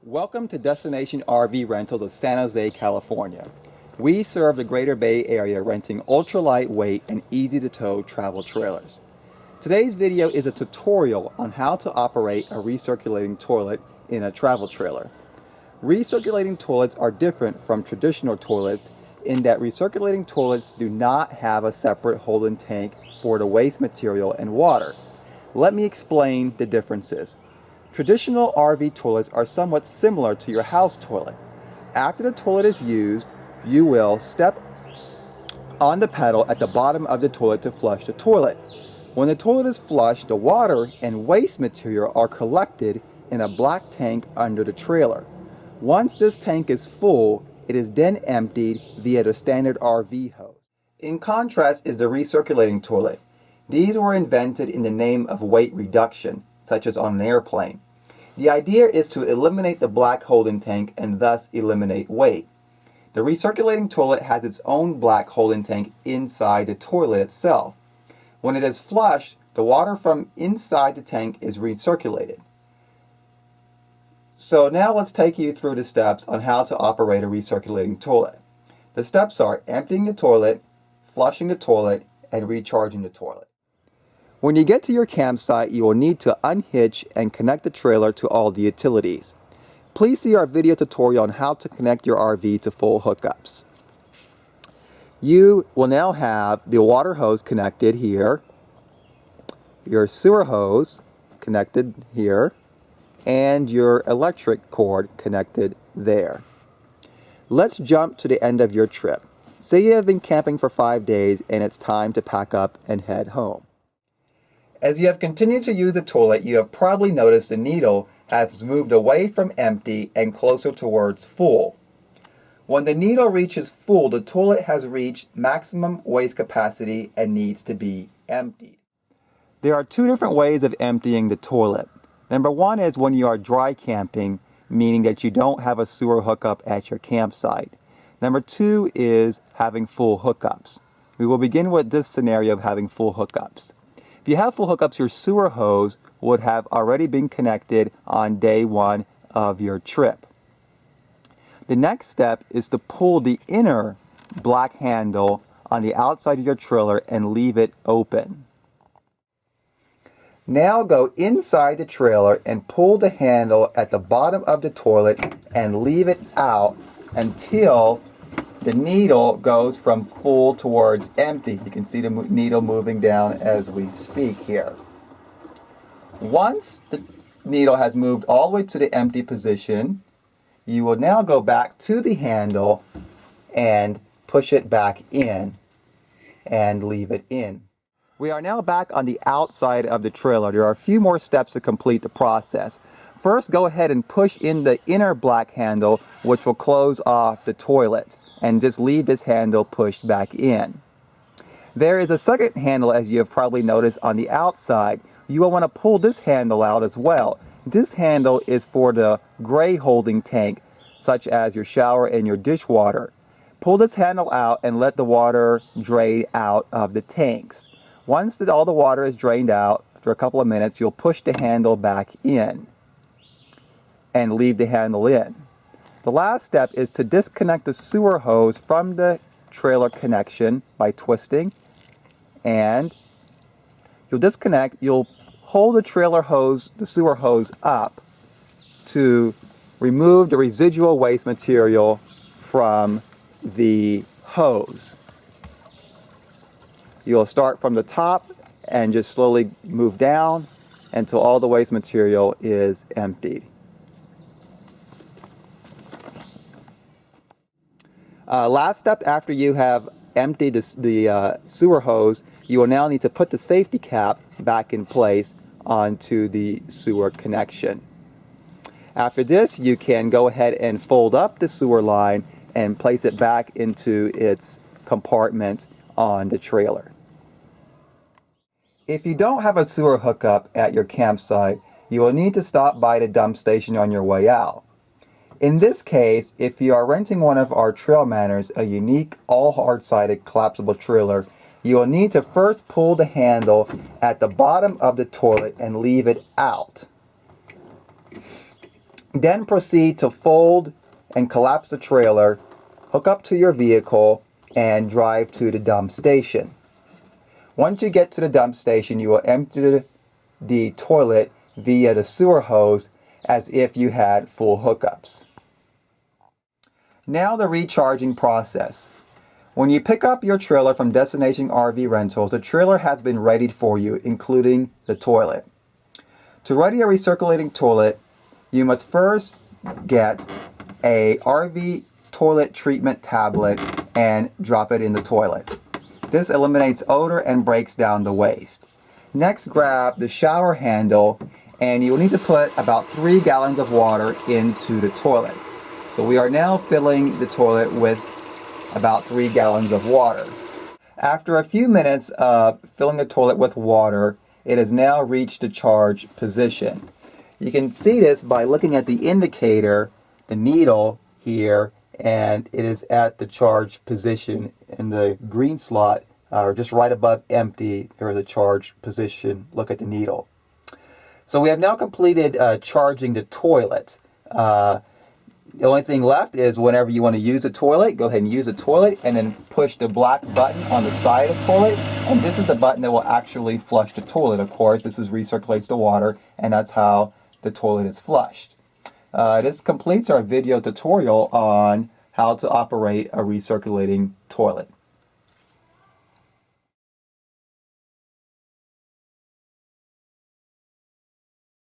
Welcome to Destination RV Rentals of San Jose, California. We serve the Greater Bay Area renting ultra lightweight and easy to tow travel trailers. Today's video is a tutorial on how to operate a recirculating toilet in a travel trailer. Recirculating toilets are different from traditional toilets in that recirculating toilets do not have a separate holding tank for the waste material and water. Let me explain the differences. Traditional RV toilets are somewhat similar to your house toilet. After the toilet is used, you will step on the pedal at the bottom of the toilet to flush the toilet. When the toilet is flushed, the water and waste material are collected in a black tank under the trailer. Once this tank is full, it is then emptied via the standard RV hose. In contrast is the recirculating toilet. These were invented in the name of weight reduction, such as on an airplane. The idea is to eliminate the black holding tank and thus eliminate weight. The recirculating toilet has its own black holding tank inside the toilet itself. When it is flushed, the water from inside the tank is recirculated. So now let's take you through the steps on how to operate a recirculating toilet. The steps are emptying the toilet, flushing the toilet, and recharging the toilet. When you get to your campsite, you will need to unhitch and connect the trailer to all the utilities. Please see our video tutorial on how to connect your RV to full hookups. You will now have the water hose connected here, your sewer hose connected here, and your electric cord connected there. Let's jump to the end of your trip. Say you have been camping for 5 days and it's time to pack up and head home. As you have continued to use the toilet, you have probably noticed the needle has moved away from empty and closer towards full. When the needle reaches full, the toilet has reached maximum waste capacity and needs to be emptied. There are two different ways of emptying the toilet. Number one is when you are dry camping, meaning that you don't have a sewer hookup at your campsite. Number two is having full hookups. We will begin with this scenario of having full hookups. If you have full hookups, your sewer hose would have already been connected on day one of your trip. The next step is to pull the inner black handle on the outside of your trailer and leave it open. Now go inside the trailer and pull the handle at the bottom of the toilet and leave it out until the needle goes from full towards empty. You can see the needle moving down as we speak here. Once the needle has moved all the way to the empty position, you will now go back to the handle and push it back in and leave it in. We are now back on the outside of the trailer. There are a few more steps to complete the process. First, go ahead and push in the inner black handle, which will close off the toilet, and just leave this handle pushed back in. There is a second handle, as you have probably noticed, on the outside. You will want to pull this handle out as well. This handle is for the gray holding tank, such as your shower and your dishwater. Pull this handle out and let the water drain out of the tanks. Once all the water is drained out, after a couple of minutes, you'll push the handle back in and leave the handle in. The last step is to disconnect the sewer hose from the trailer connection by twisting, and you'll hold the trailer hose, the sewer hose up to remove the residual waste material from the hose. You'll start from the top and just slowly move down until all the waste material is emptied. Last step, after you have emptied the sewer hose, you will now need to put the safety cap back in place onto the sewer connection. After this, you can go ahead and fold up the sewer line and place it back into its compartment on the trailer. If you don't have a sewer hookup at your campsite, you will need to stop by the dump station on your way out. In this case, if you are renting one of our Trail Manners, a unique all hard-sided collapsible trailer, you will need to first pull the handle at the bottom of the toilet and leave it out. Then proceed to fold and collapse the trailer, hook up to your vehicle, and drive to the dump station. Once you get to the dump station, you will empty the toilet via the sewer hose as if you had full hookups. Now the recharging process. When you pick up your trailer from Destination RV Rentals, the trailer has been readied for you, including the toilet. To ready a recirculating toilet, you must first get a RV toilet treatment tablet and drop it in the toilet. This eliminates odor and breaks down the waste. Next, grab the shower handle and you will need to put about 3 gallons of water into the toilet. So we are now filling the toilet with about 3 gallons of water. After a few minutes of filling the toilet with water, it has now reached the charge position. You can see this by looking at the indicator, the needle here, and it is at the charge position in the green slot, or just right above empty. There is a charge position. Look at the needle. So we have now completed charging the toilet. The only thing left is whenever you want to use the toilet, go ahead and use the toilet and then push the black button on the side of the toilet. And this is the button that will actually flush the toilet. Of course, this recirculates the water, and that's how the toilet is flushed. This completes our video tutorial on how to operate a recirculating toilet.